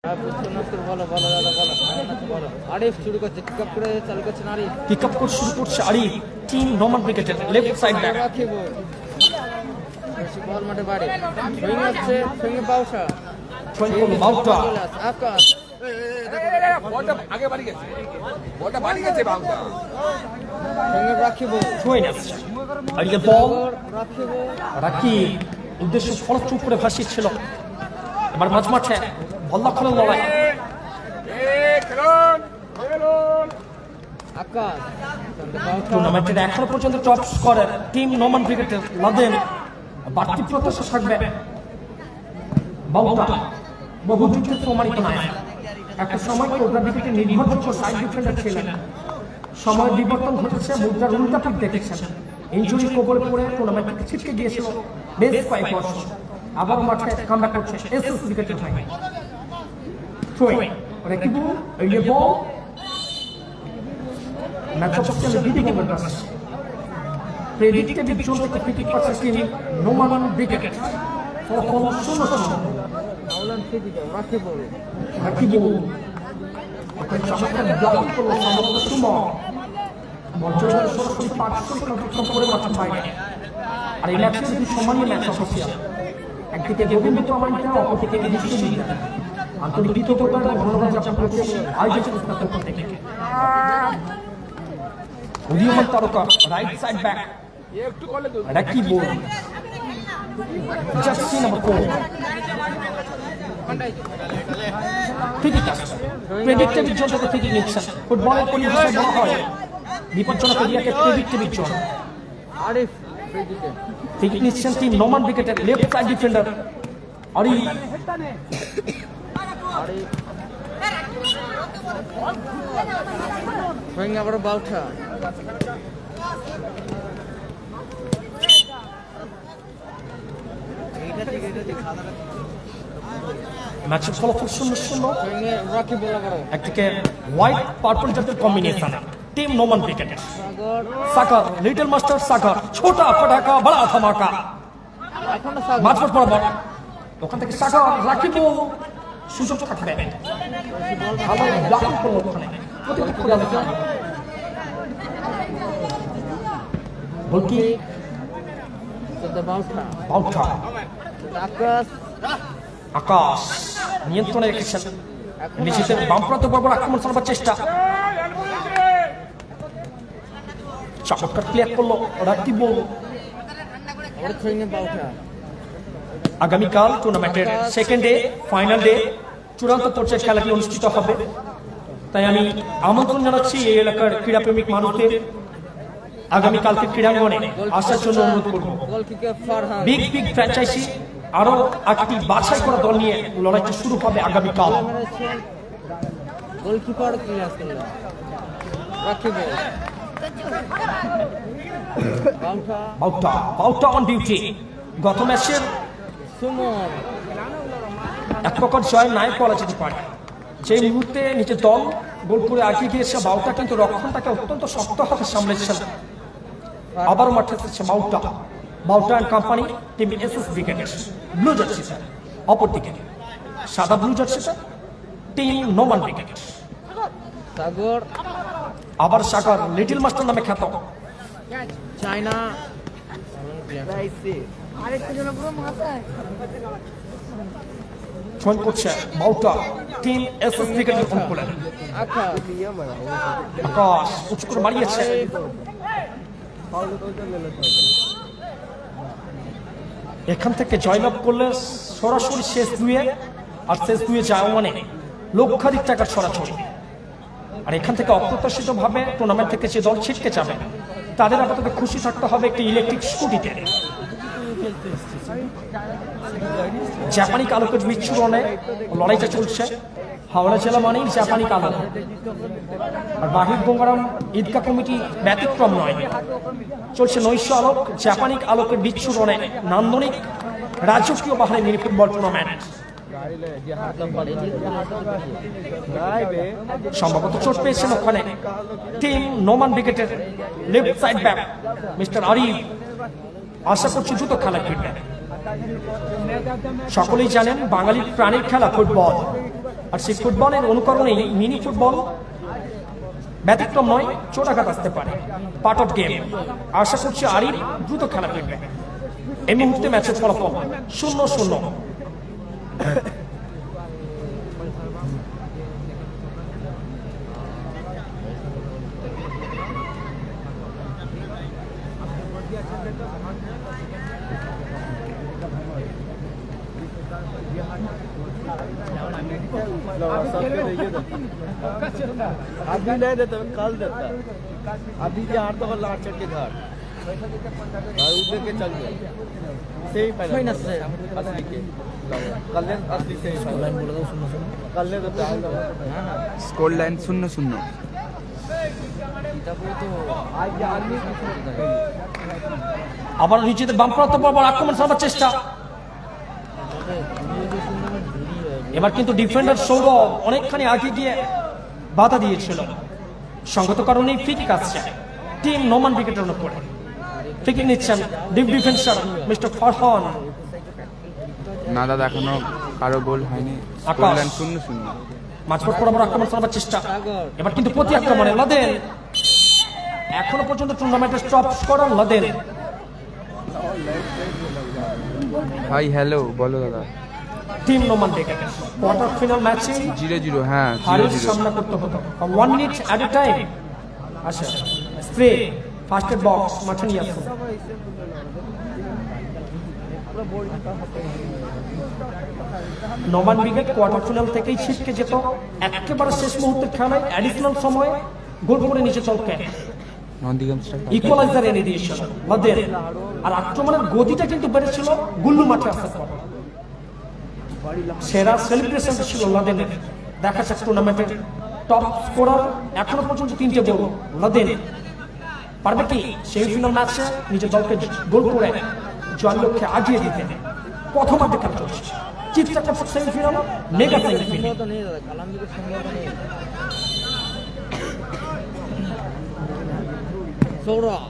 বলো বলো দাদা বলো বলো। আরিফ শুরু করছে, পিক আপ করে চালু করছে আরিফ। পিক আপ করে শুরু করছে আরিফ, টিম নোমান ক্রিকেটের লেফট সাইড ব্যাক। রাখিব বল মাঠে বাড়ি সুইং হচ্ছে, সুইং বাউসা সুইং করলো বাউটা। আকাশ বলটা আগে বাড়ি গেছে, বলটা বাড়ি গেছে বাউটা। সুইং রাখিব সুইং আসছে আরিফের বল। রাখিব রাকি উদ্দেশ্য ফলচুপ করে ভাসিয়েছিল। এবার মাঝ মাঠে বল দখলের লড়াই। আকাশ টুর্নামেন্টের এখনো পর্যন্ত টপ স্কোরার টিম নোমান ক্রিকেটের লাদেন। বাড়তি প্রত্যাশা থাকবে বাউটা বহু যুদ্ধে প্রমাণিত নয়। একটা সময় কোবরা ক্রিকেটের নির্ভরযোগ্য সাইড ডিফেন্ডার ছিলেন। সময়ের বিবর্তন ঘটেছে, মুদ্রার উল্টা পিঠ দেখেছেন। ইনজুরি কবলে পড়ে টুর্নামেন্ট থেকে ছিটকে গিয়েছিল বেশ কয়েক বছর। আবার মাঠে কামব্যাক করছে এসএস ক্রিকেটের হয়ে। থ্রোয়িং রাকিবু এই ball match official leading over pass. Predicted zone থেকে পিক পাচ্ছে টিম নোমান ক্রিকেট। ফলাফল 0-0। আউলান ফিদি রাখিব রাকিবু ওখানে চমৎকার ব্লকিং করলো সম্ভবত সুমন। বলচলের সরাসরি 5 অতিক্রম করে মাঠের বাইরে। আর এই ম্যাচে যদি সম্মানীয় ম্যাচ অফিসিয়াল, একদিকে গোবিন্দ প্রমাণিতা, অপরদিকে বিশ্ববিদ্যালয় আন্তরিক কৃতজ্ঞতা এবং ধন্যবাদ জ্ঞাপন করছে আয়োজক পক্ষ থেকে। উদীয়মান তারকা রাইট সাইড ব্যাক একটু করলে তো রাকিবু জার্সি নাম্বার 4 ফ্রি কাজ। প্রেডিক্টেড জোন থেকে ফ্রি নিচ্ছেন। ফুটবলের পরিভাষায় বলা হয় বিপজ্জনক এরিয়াকে প্রেডিক্টেড জোন। আরিফ ফ্রিজিতে ফ্রি নিচ্ছেন টিম নোমান ক্রিকেটের left side defender Arif. Arif swing আবার বাউটা ম্যাচের ফলাফল 0-0। সুইং রাখিব আবার একদিকে হোয়াইট পার্পল জাতের কম্বিনেশন টিম নোমান ক্রিকেটের। সাগর সাকার লিটল মাস্টার সাকার, ছোটা পটাকা বড়া ধামাকা। এখনো সাগর মাঝপথ বরাবর ওখান থেকে সাকার রাকিবু সুযোগ থাকবে। ভালো ব্লকিং করলো ওখানে প্রতিপক্ষ দলকে। বলকি বাউটা বাউটা আকাশ আকাশ নিয়ন্ত্রণে রেখেছেন। নিজেদের বাম প্রান্ত বরাবর আক্রমণ চালাবার চেষ্টা। চমৎকার ক্লিয়ার করলো রাকিবু। আবার সুইং বাউটা আগামীকাল টুর্নামেন্টের সেকেন্ড ডে ফাইনাল ডে চূড়ান্ত পর্যায়ে খেলাটি অনুষ্ঠিত হবে। তাই আমি আমন্ত্রণ জানাচ্ছি এই এলাকার ক্রীড়াপ্রেমিক মানুষদের আগামীকালকে ক্রীড়াঙ্গনে আসার জন্য অনুরোধ করব। Goalkeeper Farhan big big franchise আরো 8টি বাছাই করা দল নিয়ে লড়াইটা শুরু হবে আগামীকাল। গোলকিপার ক্লিয়ার করল রাখিব বাউটা বাউটা বাউটা অন ডিউটি। গত ম্যাচের সুমন এক প্রকার জয় নায়ক বলা যেতে পারে। যে মুহূর্তে নিজের দল গোল করে আগিয়ে গিয়েছে বাউটা, কিন্তু রক্ষণটাকে অত্যন্ত শক্ত হাতে সামলেছেন। আবারও মাঠে এসেছে বাউটা। বাউটা অ্যান্ড কোম্পানি টিম এসএস ক্রিকেটের ব্লু জার্সিতে। অপরদিকে সাদা ব্লু জার্সিতে টিম নোমান ক্রিকেট। সাগর আবার সাগর লিটল মাস্টার নামে খ্যাত। চায়না জয়েন করছে বাউটা টিম এসএস ক্রিকেটের অনুকূলে। আকাশ আকাশ উঁচু করে মারিয়েছে। এখান থেকে জয়লাভ করলে সরাসরি শেষ দুয়ে, আর শেষ দুয়ে যাওয়া মানে লক্ষাধিক টাকার সরাসরি। আর এখান থেকে অপ্রত্যাশিত ভাবে টুর্নামেন্ট থেকে যে দল ছিটকে যাবে তাদের আপাতত খুশি থাকতে হবে একটি ইলেকট্রিক স্কুটিতে। জাপানি কালোকের বিচ্ছুরণে লড়াইটা চলছে। হাওড়া জেলা মানেই জাপানি কালো, আর বাহির গঙ্গারাম ঈদগাহ কমিটি ব্যতিক্রম নয়। চলছে নৈশ আলোক জাপানি আলোকের বিচ্ছুরণে নান্দনিক রাজকীয় বাহারে মিনি ফুটবল টুর্নামেন্ট। সম্ভবত চোট পেয়েছেন ওখানে টিম নোমান ক্রিকেটের left side back mister Arif. আশা করছি দ্রুত খেলা ফিরবেন। সকলেই জানেন বাঙালির প্রাণীর খেলা ফুটবল। আর সেই ফুটবলের অনুকরণেই মিনি ফুটবল ব্যতিক্রম নয়, চোটাঘাত আসতে পারে, পার্ট অফ গেম। আশা করছি আরিফ দ্রুত খেলা ফিরবে। এই মুহূর্তে ম্যাচের ফলাফল 0-0। अभी नहीं देता, कल देता। अभी जो हार तो लाट चढ़ के घर और उधर के चल गए सही फाइनल से असली के कल असली से लाइन बोल दो, सुनो सुनो कल ने तो हां ना स्कोर लाइन 0-0। तब तो आज आदमी আবার নিজেদের বাম প্রান্ত বরাবর আক্রমণ চালাবার চেষ্টা। এবার কিন্তু ডিফেন্ডার সৌরভ অনেকখানি আগে গিয়ে বাধা দিয়েছিল, সঙ্গত কারণে ফ্রি কিক আসছে টিম নোমান উইকেটের উপরে। ফ্রি কিক নিচ্ছেন ডিপ ডিফেন্সার মিস্টার ফারহান। না দাদা, এখনো কারো গোল হয়নি, স্কোর লাইন 0-0। মাঝপথ বরাবর আক্রমণ চালাবার চেষ্টা। এবার কিন্তু প্রতি আক্রমণে লাদেন, এখনো পর্যন্ত টুর্নামেন্টের top scorer Laden. Hi hello বলো দাদা। Team Noman wicket quarter final ম্যাচে 0-0। হ্যাঁ হারের 0-0। সামনা করতে হতো 1 মিনিট এট এ টাইম। আচ্ছা, স্প্রে ফার্স্ট এড বক্স মাঠে নিয়ে আসুন। নোমান উইকেট কোয়ার্টার ফাইনাল থেকেই ছিটকে যেত, একেবারে শেষ মুহূর্তের খেলায় অ্যাডিশনাল সময়ে গোল করে নিচে চলকে ইকুয়ালাইজার এনে দিয়েছিল লাদেন। আর আক্রমণের গতিটা কিন্তু বেড়েছিল গুল্লু মাঠে আসার পর। সেরা সেলিব্রেশন ছিল লাদেনের। দেখা যাক টুর্নামেন্টের টপ স্কোরার এখনো পর্যন্ত 3টে গোল লাদেন। পারবে কি সেমিফাইনাল ম্যাচে নিজের দলকে গোল করে জয়ের লক্ষ্যে আগিয়ে দিতে? প্রথমার্ধে খেলা চলছে, চিত্রটা সেমিফাইনাল, মেগা সেমিফাইনাল। तो नहीं दादा, कलम भी संभव नहीं। सौरभ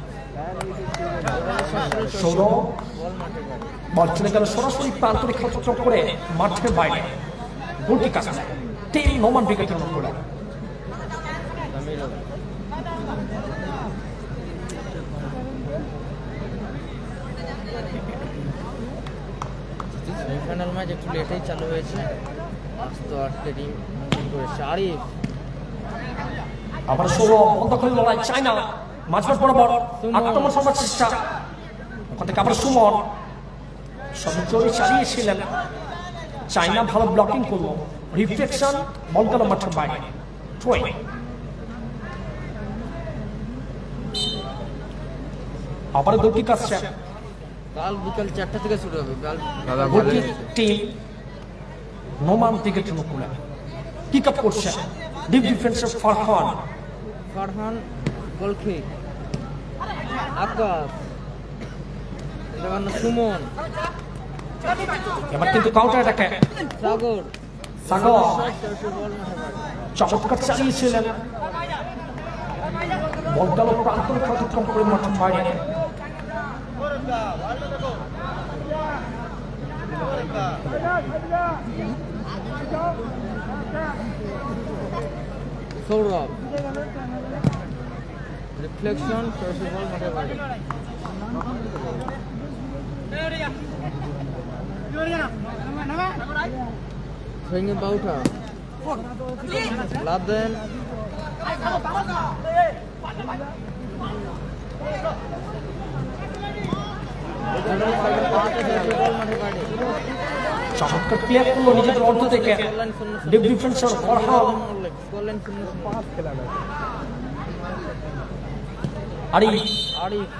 সৌরভ বল মাঠে গেল। বল চলে গেল সরাসরি প্রান্তরে চক করে মাঠের বাইরে, গোলটি কাছে টিম নোমান উইকেটের উপরে। সেমিফাইনাল ম্যাচ একটু লেটেই চালু হয়েছে, আস্তে আস্তে টিম মুভিং করেছে। আরিফ আবার সৌরভ বন্ধ করে লড়াই চায় না, মাঝমাঠ বরাবর আক্রমণ সবার চেষ্টা। ওখান থেকে আবার সুমন সব জোরে চালিয়েছিলেন, চায়না ভালো ব্লকিং করলো, রিফ্লেকশন, বল গেল মাঠের বাইরে। থ্রোইং আবার গোলটি কাছে কাল বিকাল 4টা থেকে শুরু হবে। কাল দাদা ভালো গোলটি হয়েছে। টিম নোমান উইকেটের উপরে পিক আপ করছে ডিপ ডিফেন্সের ফারহান। ফারহান গোল কিক, আকাশ এবার সুমন, এবার কিন্তু কাউন্টার অ্যাটাকে সাগর সাগর বল মাঠে গেল। চমৎকার চালিয়েছিলেন, বল গেল প্রান্তর অতিক্রম করে মাঠের বাইরে। সৌরভ রিফ্লেকশন, সরাসরি বল মাঠে বাইরে। ভেঙে বাউটা লাদেন, বল মাঠে বাইরে। চমৎকার প্লেয়ার করলো নিজেদের অর্ধ থেকে ডিপ ডিফেন্সের ফারহান। আরিফ আরিফ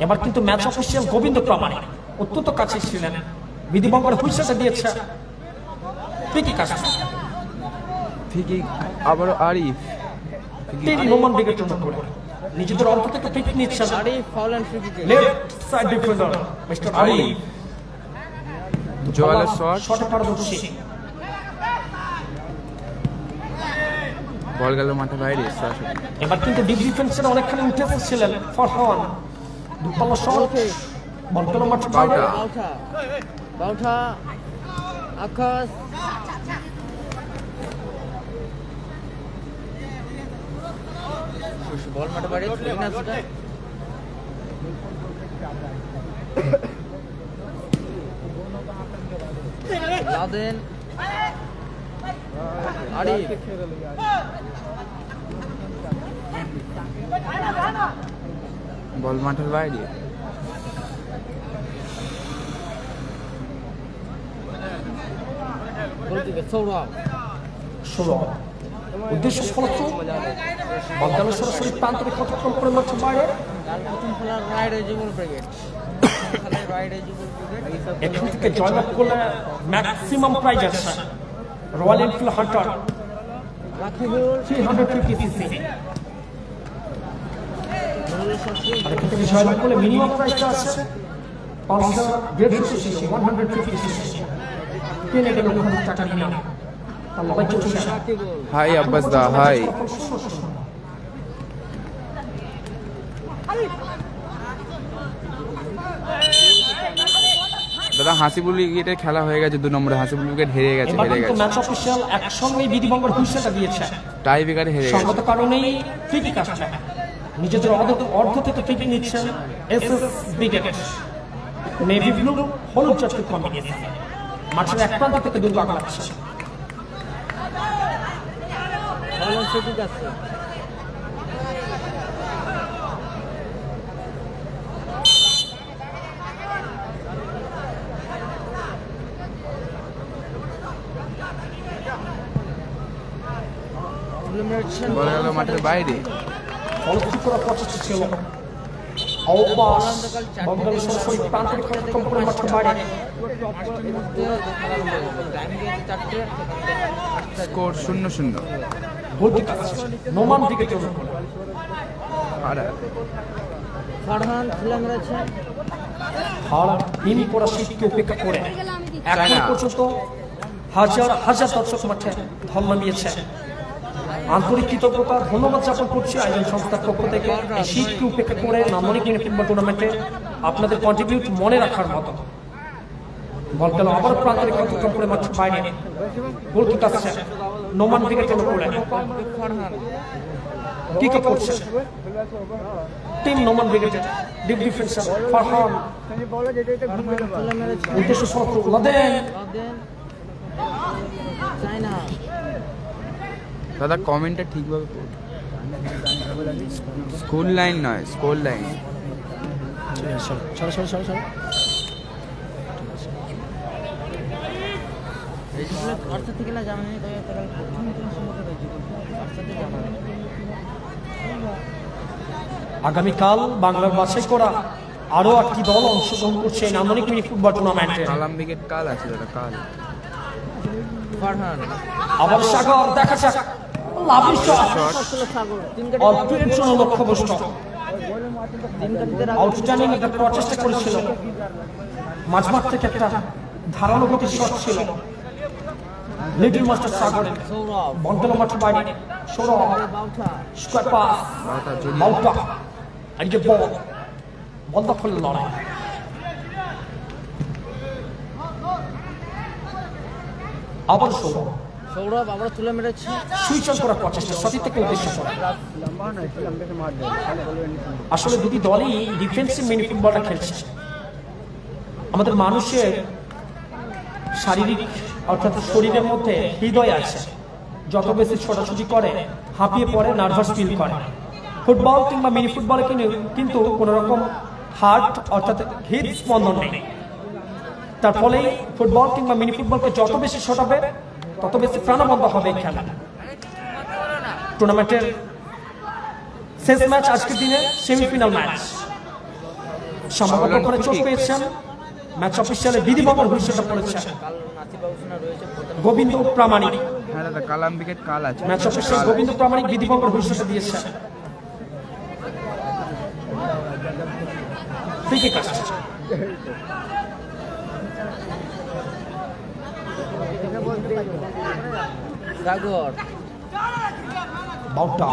এবার কিন্তু ম্যাচ অফিসিয়াল গোবিন্দ প্রামাণিক অত্যন্ত কাছে ছিলেন, বিধিবঙ্গের হুইসেলটা দিয়েছে পিকি কাছে। ঠিকই আবারও আরিফ। টিম নোমান উইকেটের উপরে নিজেদের অর্ধ থেকে পিক নিচ্ছেন Arif foul and free kick. Left side defender mister Arif. জোয়ালের শট, শটে পারদর্শী। বল গেল মাঠে বাইরে সরাসরি। এবার কিন্তু ডিপ ডিফেন্সের অনেকখানি উঠে এসেছিলেন ফারহান। দুপাল্লা শট, বল গেল মাঠের বাইরে। বাউঠা বাউঠা আকাশ বল মাঠে বাড়ি না সেটা লাদেন আরিফ বল মাঠের বাইরে। গোল দিকে সৌরভ সৌরভ উদ্দেশ্য ফলস্বরূপ বল গেল সরাসরি প্রান্ত রেখা অতিক্রম করে মাঠের বাইরে। তার প্রথম খেলার রাইড এজিবল ব্রিগেড রাইড এজিবল ব্রিগেড এখান থেকে জয়লাভ করলে ম্যাক্সিমাম প্রাইজ আছে Royal Enfield Hunter Rakibul 350 CC. আর এখান থেকে জয়লাভ করলে মিনিমাম প্রাইসটা আছে 550 সিসি 150 সিসি। কিনে গেল ওখানে টাকা নিয়ে তার লড়াই চলছে। রাকিবুল হাই আব্বাস দা, হাই। দাদা হাসিবুল উইকেটের খেলা হয়ে গেছে, 2 নম্বরে হাসিবুল উইকেট হেরে গেছে, এবার হেরে কিন্তু গেছে, ম্যাচ অফিসিয়াল একসঙ্গেই বিধিভঙ্গের হুইসেলটা দিয়েছে। টাই ব্রেকারে হেরে গেছে। সঙ্গত কারণেই ফ্রি কিক আসছে। নিজেদের অর্ধ থেকে ফ্রি কিক নিচ্ছেন এসএস ব্রিগেড। নেভি ব্লু হলুদ জাতীয় কম্বিনেশন মাঠের এক প্রান্ত থেকে দুর্গ আগাচ্ছে। বলন সেটি আছে বল গেল মাঠের বাইরে। ফলপ্রসূ করার প্রচেষ্টা ছিল অবাস বঙ্গাল সরাসরি প্রান্ত রেখা অতিক্রম করে মাঠের বাইরে। স্কোর 0-0। গোলটি কাছে নোমান দিকে চলে আর ফারহান খেলা মেরেছে আর ইনি করা শীতকে উপেক্ষা করে এখন চায়না। পর্যন্ত হাজার হাজার দর্শক মাঠে ধল নামিয়েছে। আন্তরিক কৃতজ্ঞতা ধন্যবাদ জ্ঞাপন করছি আয়োজন সংস্থার পক্ষ থেকে এই শীতকে উপেক্ষা করে নান্দনিক ফুটবল টুর্নামেন্টে আপনাদের কন্ট্রিবিউট মনে রাখার মতো। বল গেল আবার প্রান্ত রেখা অতিক্রম করে মাঠের বাইরে। গোলটি কাছে নোমান দিকে চলে পড়ে ফারহান কিক আপ করছে টিম নোমান ব্রিগেডের ডিপ ডিফেন্সার ফারহান। খেলা মেরেছে উদ্দেশ্য সফল লাদেন লাদেন চায়না দাদা কমেন্টটা ঠিকভাবে করুন। স্কুল লাইন নয়, স্কোর লাইন। অর্থ থেকে না জানা নেই তারা প্রথম সম্পর্কে রয়েছে অর্থ থেকে জানা নেই আগামীকাল বাংলার বাছাই করা আরো 8টি দল অংশগ্রহণ করছে এই নান্দনিক মিনি ফুটবল টুর্নামেন্টে। কালাম উইকেট কাল আছে দাদা, কাল। ফারহান আবার সাগর দেখা যাক লাভলি শট ছিল সাগর তিন অল্প একটু লক্ষ্যভ্রষ্ট কাটিতে আউটস্ট্যান্ডিং একটা প্রচেষ্টা করেছিল। মাঝমাঠ থেকে একটা ধারালো গতির শট ছিল লিটল মাস্টার সাগরের। সৌরভ বন্টল মাঠের বাইরে সৌরভ বাউঠা স্কোয়ার পাস বারোটা জড়িয়ে মাউটা আর এই যে বল দখল লড়াই। আবার সৌরভ সৌরভ আবার তুলে মেরেছে সুইচ অন করার প্রচেষ্টা সতীর থেকে উদ্দেশ্য করে। আসলে দুটি দলই ডিফেন্সিভ মিনি ফুটবলটা খেলছে। আমাদের মানুষের শারীরিক অর্থাৎ শরীরের মধ্যে হৃদয় আছে, যত বেশি ছোটাছুটি করে হাঁপিয়ে পড়ে, নার্ভাস ফিল করে। ফুটবল কিংবা মিনি ফুটবলে কিন্তু কোনো রকম হার্ট অর্থাৎ হৃদ স্পন্দন নেই। তার ফলে ফুটবল কিংবা মিনি ফুটবলকে যত বেশি ছোটাবে তত বেশি প্রাণবন্ত হবে এই খেলা। টুর্নামেন্টের শেষ ম্যাচ আজকের দিনে সেমিফাইনাল ম্যাচ। সম্ভবত করে চোট পেয়েছেন ম্যাচ অফিসিয়ালে বিধিভঙ্গের হুইসেলটা পড়েছে কাল নাসিব আউসনা রয়েছে গোবিন্দ প্রামাণিক। হ্যাঁ দাদা, কালাম উইকেট কাল আছে। ম্যাচ অফিসিয়াল গোবিন্দ প্রামাণিক বিধিভঙ্গের হুইসেলটা দিয়েছে। ফ্রি কিক আসছে সাগর বাউটা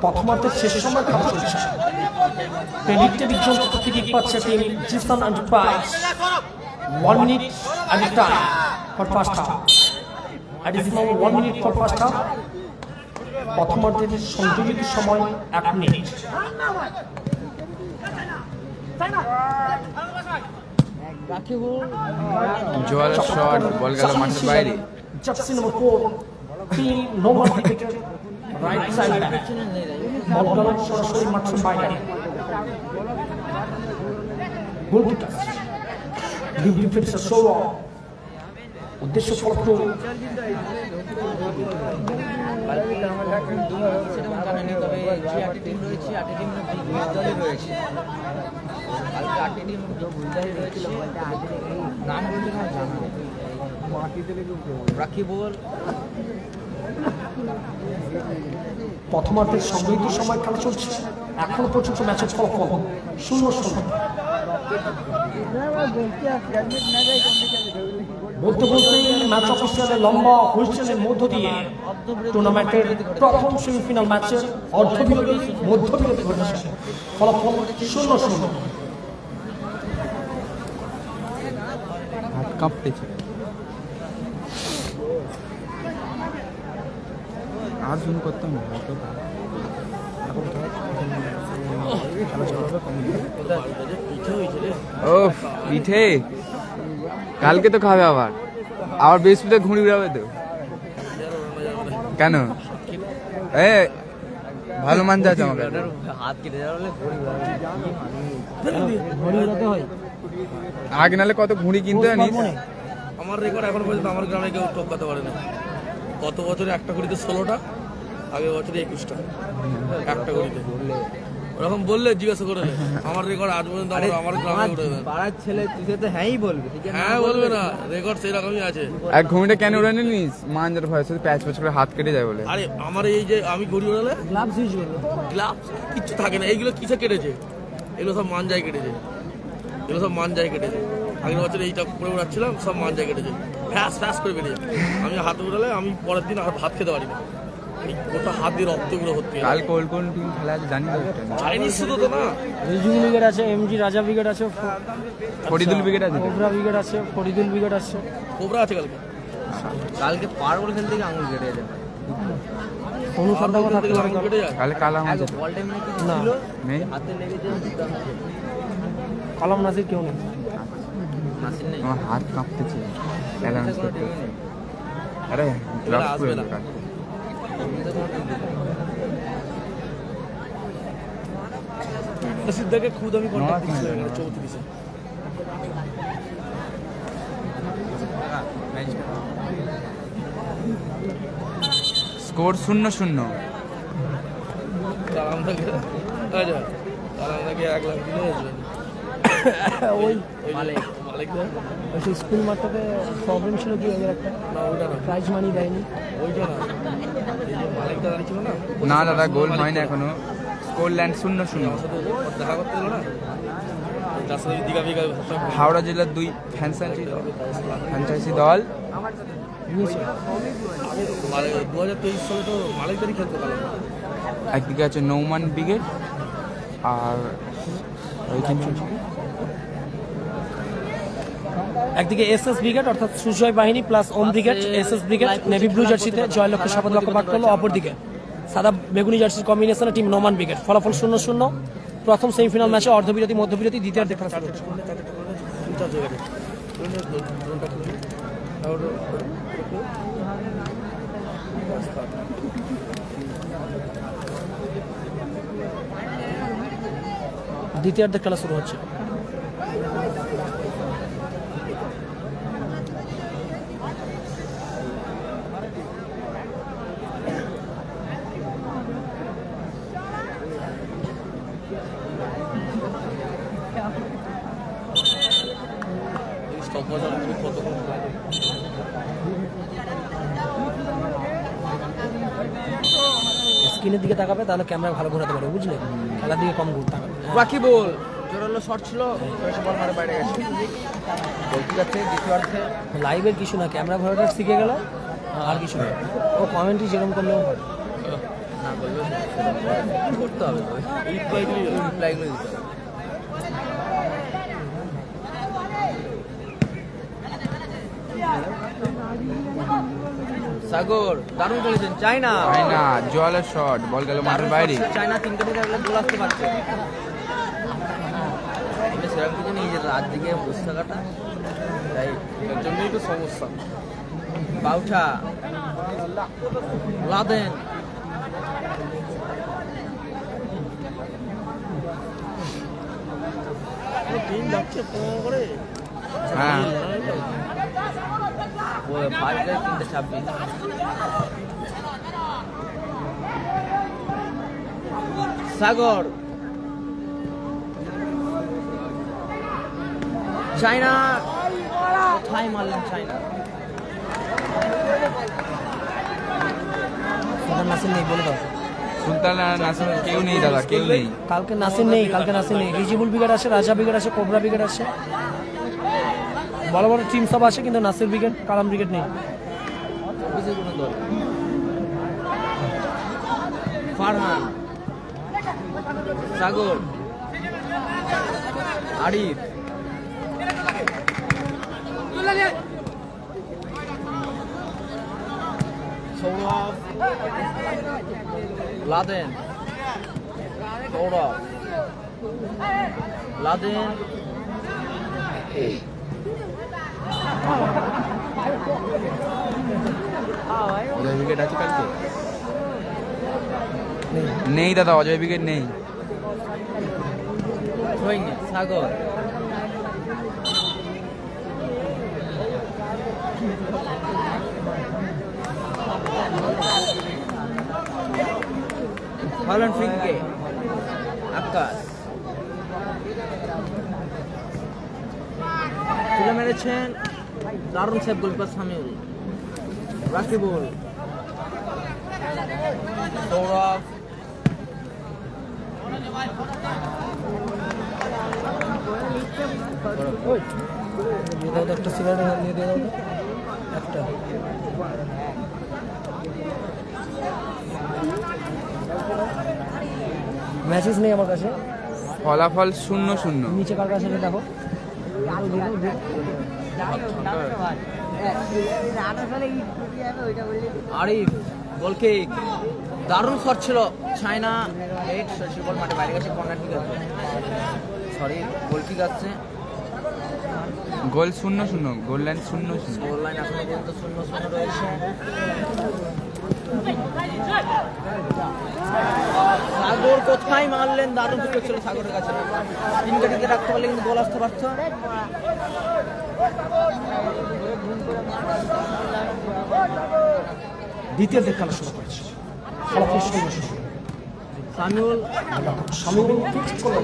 প্রথমার্ধের শেষ সময় খেলা চলছে। Predicted jump free kick পাচ্ছে team Zisan Enterprise 1 minute at a time for first half. Additional 1 minute for first half. প্রথমার্ধের সংযোজিত সময় 1 মিনিট। জোয়ার শট, বল গেল মাঠের বাইরে। Jersey number 4 team Noman cricketer right side back, ball গেল সরাসরি মাঠের বাইরে। গোলকিপার লিভ ডিফেন্সের সোলো উদ্দেশ্য ফলপ্রসূ। সেরকম জানা নেই, তবে যে 8টি টিম রয়েছে 8টি টিম বুঝ দলই রয়েছে। কালকে 8টি টিম বুঝ দলই রয়েছে, নাম বলতে আমার জানা নেই। রাকিবুল প্রথমার্ধের সংগৃহীত সময় খেলা চলছে, এখনো পর্যন্ত ম্যাচের ফলাফল 0-0। বলতে বলতে ম্যাচ অফিসিয়ালের লম্বা হুইসেলের মধ্য দিয়ে টুর্নামেন্টের প্রথম সেমিফাইনাল ম্যাচের অর্ধবিরতি মধ্যবিরতি ঘটেছে, ফলাফল 0-0। হাত কাঁপতেছে। আর জুম করতাম না হয়তো। ও পিঠে কালকে তো খাবে, আবার বৃহস্পতিবার ঘুড়ি উড়াবে তো। কেন? এ ভালো মান যাচ্ছে আমাকে। হাত কেটে যাওয়ার আগে নালে কত ঘুড়ি কিনতে জানিস? আমার রেকর্ড এখন পর্যন্ত আমার গ্রামে কেউ টপকাতে পারে না। গত বছরে একটা করিতে 16টা, আগের বছরে 21টা একটা করিতে। ওরকম বললে জিজ্ঞাসা করে নে। আমার রেকর্ড আজ পর্যন্ত আমার গ্রামে উঠে দেবে। পাড়ার ছেলে তুই তো হ্যাঁই বলবি, হ্যাঁ বলবে না, রেকর্ড সেরকমই আছে। এক ঘুড়িটা কেন উড়ে নিস? মান যার ভয় শুধু প্যাচ প্যাচ করে হাত কেটে যায় বলে। আরে আমার এই যে আমি ঘুড়ি উড়ালে গ্লাভস ইউজ করবো। গ্লাভস কিচ্ছু থাকে না। এইগুলো কিসে কেটেছে? এগুলো সব মানজায় কেটেছে, এগুলো সব মানজায় কেটেছে। আগের বছর এইটা করে উড়াচ্ছিলাম, সব মানজায় কেটেছে, ফ্যাস ফ্যাস করে কেটেছে। আমি হাতে উড়ালে আমি পরের দিন আর ভাত খেতে পারি না, ওটা হাত দিয়ে রক্তগুলো হচ্ছে। কাল কোন কোন টিম খেলা আছে জানি না। চাইনিজ শুধু তো না, রিজুম উইকেট আছে, এমজি রাজা উইকেট আছে, ফরিদুল উইকেট আছে, কোবরা উইকেট আছে, ফরিদুল উইকেট আছে, কোবরা আছে কালকে। কালকে পারবল খেলতে গিয়ে আঙুল কেটে যাবে। অনুসন্ধান থাকতে পারে। কেটে যায়। কালে কালাম আছে তো? বল টাইম নাকি না। ছিল, নেই? হাতে লেগেছে। কলম নাসির কেউ নেই। নাসির নেই, আমার হাত কাঁপতেছে অ্যালাউন্স কোনো করতে। টিমই নেই। আরে এবার আসবে না। সিদ্ধাকে খুদ আমি কন্ট্যাক্ট দিচ্ছিলাম 34-এ। স্কোর 0-0। কালাম থেকে আচ্ছা, কালাম থেকে 1 লাখ দিলে আসবে। ওই মালিক মালিকদের ওই স্কুল মাঠটাতে প্রবলেম ছিল কি, ওদের একটা না, ওইটা না, প্রাইজ মানি দেয়নি। ওইটা না, এই যে মালিকটা দাঁড়িয়ে ছিল না, না দাদা, গোল হয়নি এখনো। Score land 0-0। আমার সাথে ওদের দেখা করতে এলো না, তার সাথে দিঘা বিঘা হাওড়া জেলার 2 ফ্র্যাঞ্চাইজি দল আগে 2023 সালে তো মালিকদারই খেলতে পারলাম না। একদিকে আছে নৌমান ব্রিগেড আর ওইখানে একদিকে এসএস ব্রিগেড অর্থাৎ সুজয় বাহিনী plus Om brigade, SS brigade navy blue জার্সিতে জয় লক্ষ্যে শপথ বাক্য পাঠ করলো, অপরদিকে সাদা বেগুনি জার্সির কম্বিনেশনে টিম নোমান ব্রিগেড। ফলাফল 0-0। প্রথম সেমিফাইনাল ম্যাচে অর্ধবিরতি মধ্যবিরতি, দ্বিতীয়ার্ধে খেলা শুরু হচ্ছে। দ্বিতীয়ার্ধে খেলা শুরু হচ্ছে। স্ক্রিনের দিকে তাকাবে, তাহলে ক্যামেরা ভালো ঘোরাতে পারবে, বুঝলে? খেলার দিকে কম ঘুরতে তাকাবে। রাকিবুল জোরালো শট ছিল, বল মারে বাইরে গেছে। বল ঠিক আছে, দ্বিতীয়ার্ধে লাইভের কিছু না, ক্যামেরা ঘোরাটা শিখে গেল আর কিছু না। ও কমেন্টই যেরকম করলেও হয়। না বললেও করতে হবে তো রিপ্লাইগুলো দিতে হবে। সাগর দারুণ খেলেছেন চায়না। না জলের শট, বল গেল মাঠের বাইরে। চায়না 3টে থেকে আসলে গোল আসতে পারছে এটা সেরকম কিছু নেই যে রাত দিকে বসে থাকাটা, তাই এর জন্যই তো সমস্যা। বাউঠা লাদেন টিম যাচ্ছে প্রমাণ করে। হ্যাঁ ওই ফার্স্ট 326 সাগর চায়না কোথায় মারলেন চায়না। নাসির নেই বলে দাও। সুলতান আর নাসির কেউ নেই দাদা, কেউ নেই। কালকে নাসির নেই, রিজিবুল ব্রিগেড আছে, রাজা ব্রিগেড আছে, কোবরা ব্রিগেড আছে, বড় বড় টিম সব আছে, কিন্তু নাসির ব্রিগেড কালাম ব্রিগেড নেই। অফিসের কোনো দল Farhan Sagar Arif Sourav Laden Sourav Laden Ajay wicket আছে কালকে? নেই দাদা, অজয় উইকেট নেই। সাগর হল্যান্ড ফ্রিকে আকাশ তুলে মেরেছেন, দারুণ সেভ গোলকিপার সামিউল। রাকিবুল সৌরভ একটা সিগারেট নিয়ে দিয়ে দাও একটা। ম্যাচেস নেই আমার কাছে, ফলাফল 0-0। নিচে কার কাছে দেখো। আরিফ গোল কিক, দারুণ শট ছিল। চায়না হেড শশী বল মাঠে বাইরে গেছে, কর্নার কিক আছে, সরি গোল কিক আসছে। গোল 0-0, গোল লাইন 0-0। গোল লাইন এখনো পর্যন্ত 0-0 রয়েছে। সাগর কোথায় মারলেন, দারুণ সুযোগ ছিল সাগরের কাছে, 3 কাটিতে রাখতে পারলে কিন্তু গোল আসতে পারত। দ্বিতীয় দিক খেলা শুরু করেছে, ফলাফল 0-0। সামিউল ফিক্সড করলো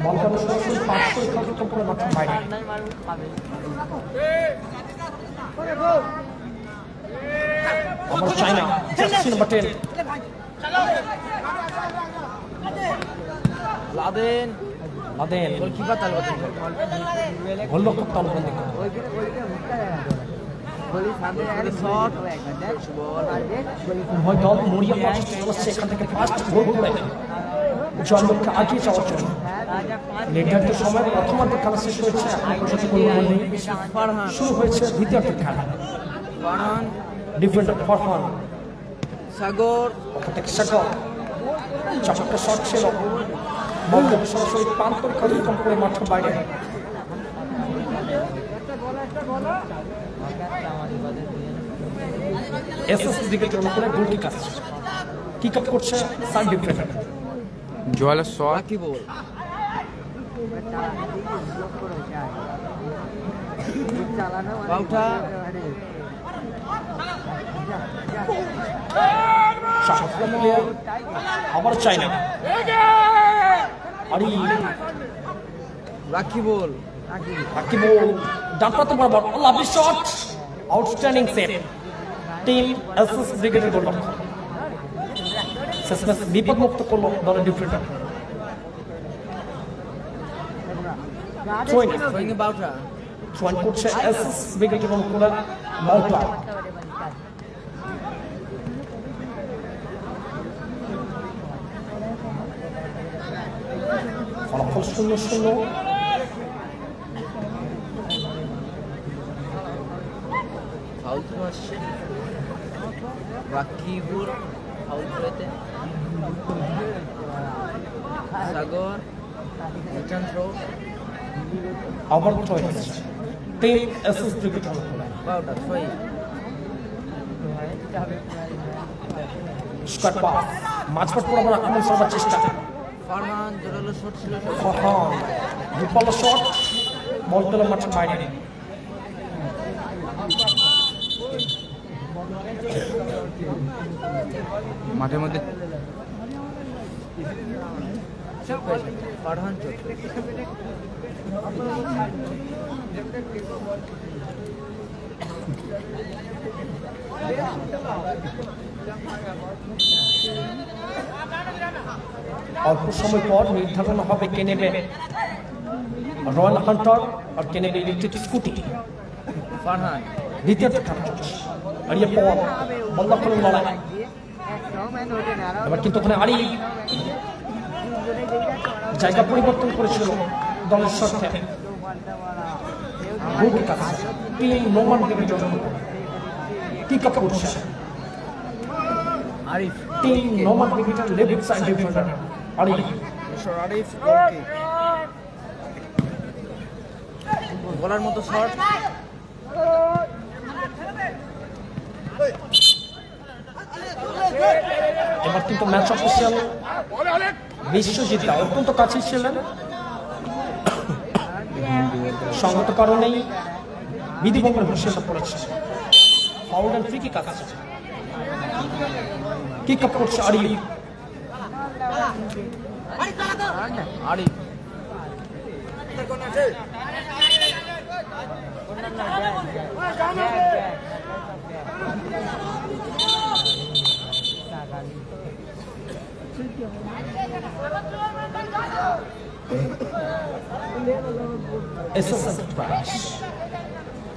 বল কারণ সরাসরি 500 খেলা করে মাত্র বাইরে। আবার China jersey number 10 Laden goalkeeper তালবাতি গোলরক্ষক তালবন্দি শট উভয় দল মরিয়া প্রচেষ্টা চালাচ্ছে এখান থেকে ফার্স্ট গোল করে জয়ের লক্ষ্যে আগিয়ে যাওয়ার জন্য। নির্ধারিত সময় প্রথমার্ধের খেলা শেষ হয়েছে, এখন পর্যন্ত কোনো গোল নেই। শুরু হয়েছে দ্বিতীয়ার্ধের খেলা। ফারহান ডিফেন্ডার ফারহান সাগর ওখান থেকে সাগর চাপটা শট ছিল, বলকে সরাসরি প্রান্তর কার্যক্রম করে মাঠের বাইরে। এসএস উইকেটের উপরে গোল কিক আসছে, কিক আপ করছে সাইড ডিফেন্ডার জলের শট। কি বল বাউটা আবার চায়না আরে রাকিবুল রাকিবুল ডানপাতে বরাবর lovely shot, outstanding save. Team SS ব্রিগেডের গোলরক্ষক শেষ ম্যাচে বিপদ মুক্ত করলো দলের ডিফেন্ডার। বাউটা থ্রোইং করছে এসএস ব্রিগেডের গোলরক্ষক বাউটা। 0-0। ফাউল থ্রো আসছে রাকিবুর ফাউল থ্রোতে সাগর রিটার্ন থ্রো আবার থ্রো হয়েছে team SS cricket Bauta throw squad pass মাঝপথ বরাবর আক্রমণ করার চেষ্টা ফারহান জোরালো শট ছিল ফারহান দুপাল্লা শট বল পেল মাঠের বাইরে মাঠের মধ্যে ফারহান চোট অল্প সময় পর নির্ধারণ হবে কে নেবে রয়্যাল হান্টার আর কে নেবে ইলেকট্রিক স্কুটি ফারহান দ্বিতীয় খেলা চলছে আরিয়া পর বল দখলের লড়াই এবার কিন্তু ওখানে আরি জায়গা পরিবর্তন করেছিল দলের স্বার্থে গুড কাজ টিম নোমান থেকে জন্য পিক আপ করছে Arif team Noman cricketer left side defender আরি আরিফ বলার মতো শট এবার কিন্তু ম্যাচ অফিসিয়াল বিশ্বজিৎ দা অত্যন্ত কাছে ছিলেন সঙ্গত কারণেই বিধিভঙ্গের হুঁশিয়ারি পড়েছে ফাউল এন্ড ফ্রি কিক আছে কিক আপ করছে আরি আরিফ এসএস এন্টারপ্রাইজ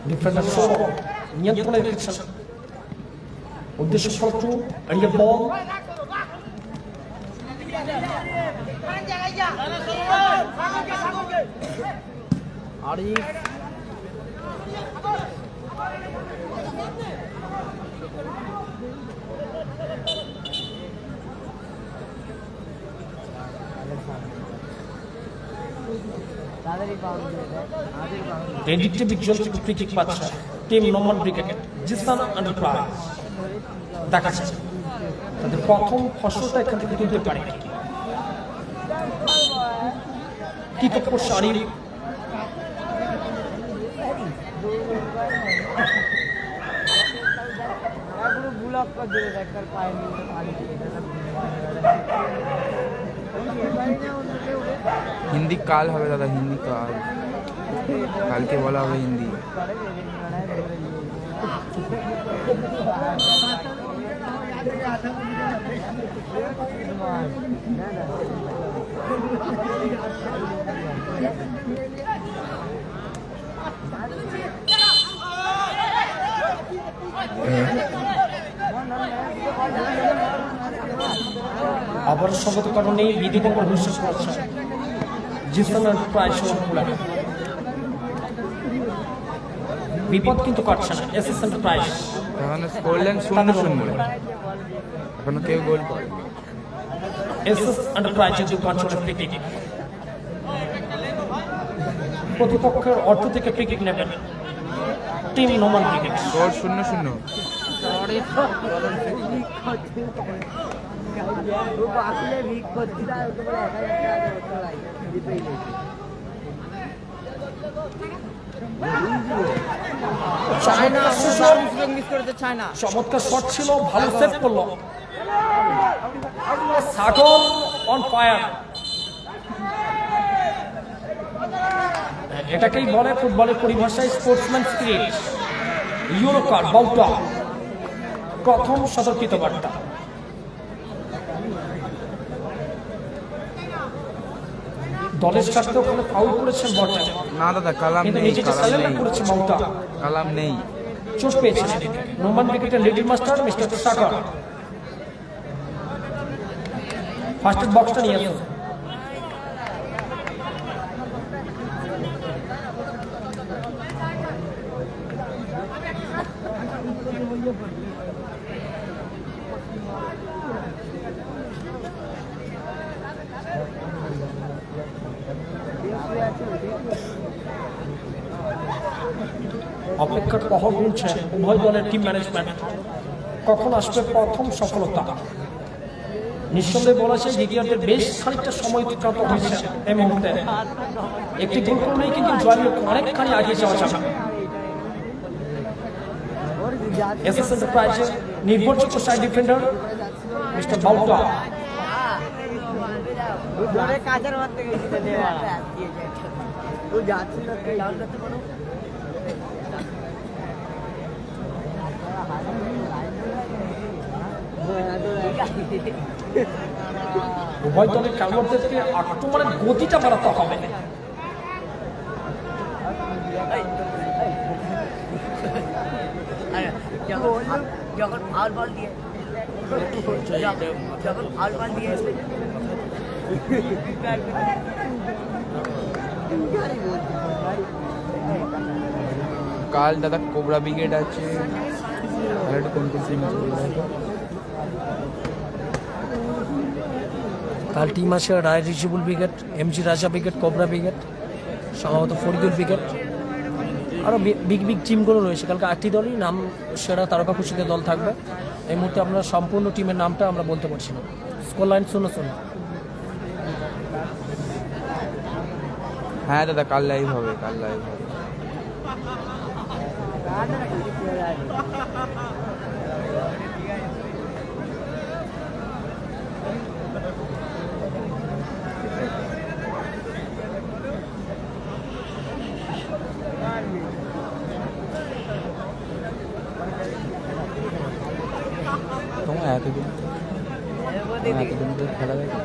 ডিফেন্ডার শো নিয়ন্ত্রণে রেখেছেন উদ্দেশ্য ফলটু আরিয়া বল আরিফ প্রেডিক্টেবল জোন থেকে ফ্রি কিক পাচ্ছে team Noman cricket Zisan Enterprise দেখাচ্ছে তাদের প্রথম ফসলটা এখান থেকে তুলতে পারে কিক আপ করছে আরি হিন্দি কাল হবে দাদা, হিন্দি কাল, কালকে বলা হবে হিন্দি। আবার সঙ্গত কারণে বিধিভঙ্গ হুঁশিয়ারি করেছে জিসান এন্টারপ্রাইজ বিপদ কিন্তু কাটছে না এসএস এন্টারপ্রাইজ এখন স্কোর লাইন 0-0, এখনো কেউ গোল করে। এসএস এন্টারপ্রাইজের দোকান চলে ফ্রি কিক প্রতিপক্ষের অর্থ থেকে ফ্রি কিক নেবেন টিম নোমান ক্রিকেট স্কোর 0-0। চমৎকার শট ছিল, ভালো সেভ করলো সাগর অন ফায়ার। এটাকেই বলে ফুটবলের পরিভাষায় স্পোর্টসম্যান স্পিরিট। ইউরো কাপ বাউটা প্রথম সতর্কিত বার্তা। দলের স্বার্থে ওখানে ফাউল করেছেন বটে, না দাদা কালাম কিন্তু নেই, নিজেকে কালাম সাইলেন্ট নেই, করেছে বাউটা। কালাম নেই। চোট পেয়েছেন নোমান ক্রিকেটের লিডল মাস্টার মিস্টার সাগর। ফার্স্ট বক্সটা নিয়ে আসুন। অপেক্ষার প্রহর গুনছে উভয় দলের টিম ম্যানেজমেন্ট। কখন আসবে প্রথম সফলতা? নিঃসন্দেহে বলা যায় দ্বিতীয়ার্ধের বেশ খানিকটা সময় অতিক্রান্ত হয়েছে এই মুহূর্তে। একটি গোল করলেই কিন্তু জয়ের অনেকখানি এগিয়ে যাওয়া যাবে। এসএস এন্টারপ্রাইজের নির্ভরযোগ্য সাইড ডিফেন্ডার মিস্টার বাউটা। কাজের মধ্যে যাচ্ছিল উভয় দলের খেলোয়াড়দেরকে আক্রমণের গতিটা বাড়াতে হবে। যখন ফাউল বল দিয়ে যখন ফাউল বল দিয়ে কাল দাদা কোবরা ব্রিগেড আছে, আর একটা কোন কোন টিম আছে? কাল টিম আছে রায় রিজিবুল ব্রিগেড, এমজি রাজা ব্রিগেড, কোবরা ব্রিগেড, সম্ভবত ফরিদুল ব্রিগেড, আরও বিগ বিগ টিমগুলো রয়েছে। কালকে 8টি দলই নাম সেরা তারকা খুশিতে দল থাকবে। এই মুহূর্তে আপনার সম্পূর্ণ টিমের নামটা আমরা বলতে পারছি না। Score line 0-0। হ্যাঁ দাদা কাল লাইভ হবে, কাল লাইভ হবে। তোমার এতদিন ধরে খেলা দেখে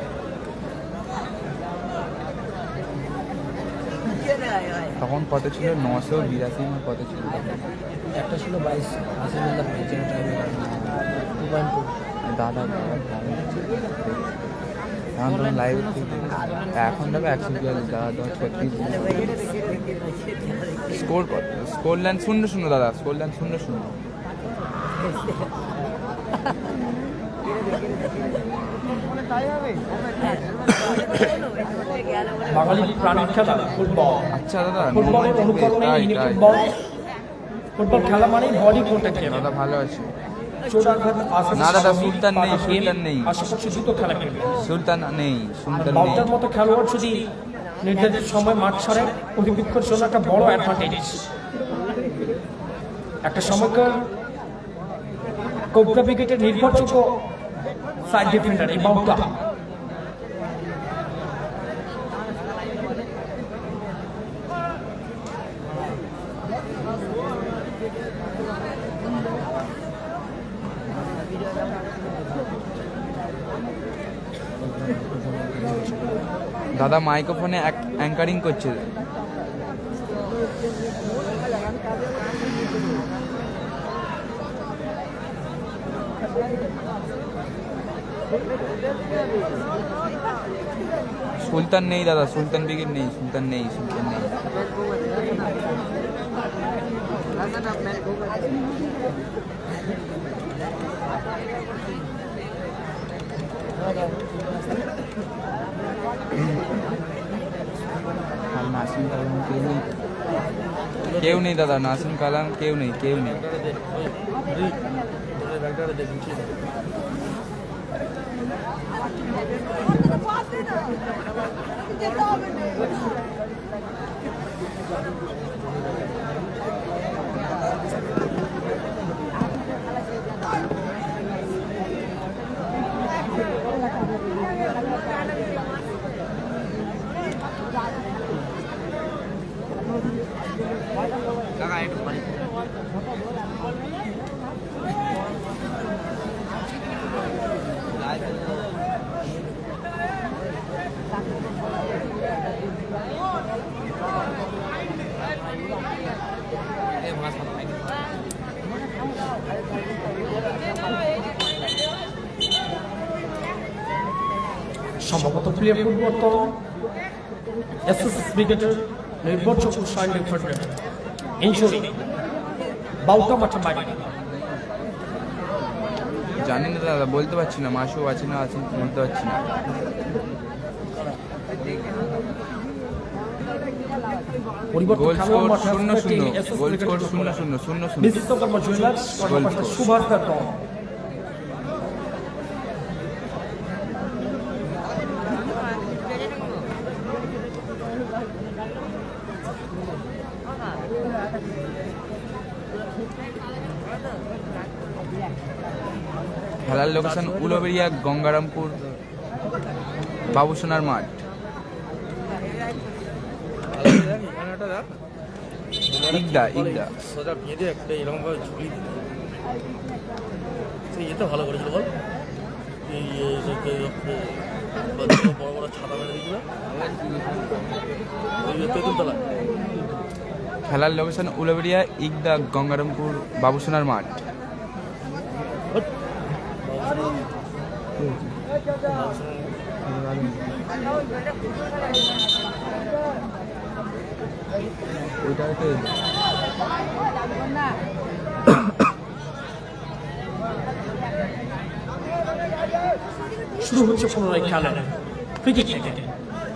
তখন কত ছিল? 982 আমার কত ছিল? একটা ছিল 22 দাদা এখন তো লাইভ এখন যাবে 142 দাদা 36। স্কোর লাইন 0-0 দাদা, স্কোর লাইন 0-0। বাঙালির প্রাণের খেলা ফুটবল। আচ্ছা দাদা, ফুটবলের অনুকরণে ইউনিটি বল। ফুটবল খেলা মানে বডি কন্ট্যাক্ট গেম। দাদা ভালো আছে। চোরাঘাত না দাদা, সুলতান নেই, সুলতান নেই। আশা করছি দুটো খেলা খেলবে। সুলতান নেই, সুলতান নেই। বাউটার মতো খেলোয়াড় যদি নির্ধারিত সময় মাঠ ছাড়ে প্রতিপক্ষের জন্য একটা বড় অ্যাডভান্টেজ। একটা সময়কার কোবরা ব্রিগেডের নির্ভরযোগ্য সাইড ডিফেন্ডার এই বাউটা। দাদা মাইক্রোফোনে অ্যাঙ্কারিং করছে। সুলতান নেই দাদা, সুলতান ব্রিগেড নেই, সুলতান নেই, সুলতান নেই। আর নাসিম কালাম কেউ নেই দাদা, নাসিম কালাম কেউ নেই, কেউ নেই। সম্ভবত প্রিয় পরিবর্তন এসএস ব্রিগেডের নির্ভরযোগ্য সাইড ডিফেন্ডার ইনজুরি বাউটা মাঠে বাইরে। জানি না দাদা, বলতে পারছি না। মাসু আছে না আছে বলতে পারছি না। পরিবর্তন গোল খেলোয়াড় স্কোর মাঠে 0-0 team SS goal cricket score club. 0-0 Vishwakarma jewellers goal কর্মকর্তা স্কোর। সুভাষ দত্ত। খেলার লোকেশন উলুবেড়িয়া গঙ্গারামপুর বাবুসোনার মাঠ। ইগদা সোজা বেঁধে একটা এরকম ভাবে ঝুলি দিল সেই ইয়েতে ভালো করেছিল বল এই বড় বড় ছাতা মেরে দিয়েছিল ওই তেঁতুলতলা খেলার লোকেশন উলুবেড়িয়া ইগদা গঙ্গারামপুর বাবুসোনার মাঠ। শুরু হচ্ছে পুনরায় খেলা ক্রিকেট থেকে।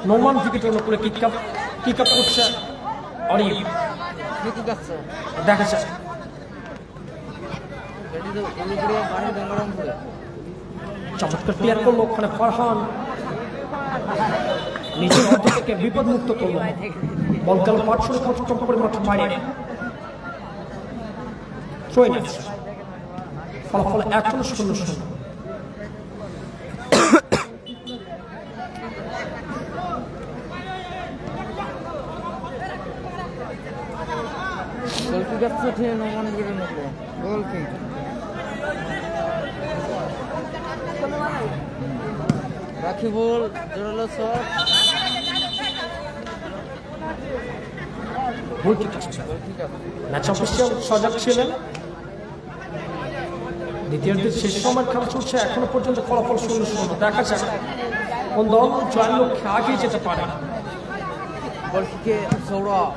নর্মান ক্রিকেটের অনুকূলে কিক আপ করছে অরিপ। ঠিক আছে দেখা যাচ্ছে এটি তো উলুপুরিয়া পানি গঙ্গারামপুরে চমৎকার ক্লিয়ার করলো ওখানে ফারহান, নিজের অর্ধ থেকে বিপদ মুক্ত করলো। বল গেল পাঁচশো কম করে মাঠের বাইরে। থ্রোইন আছে, ফলাফল এখনো 0-0। গোল কিক আছে ঠিক নমান বিকেটের মধ্যে গোল কিক রাখিবুল জোরালো শট গোল কিক আসছে। ম্যাচ অফিসিয়াল সজাগ ছিলেন। দ্বিতীয়ার্ধের শেষ সময়ের খেলা চলছে, এখনো পর্যন্ত ফলাফল 0-0। দেখা যাক কোন দল জয়ের লক্ষ্যে আগিয়ে যেতে পারে। গোল কিকে সৌরভ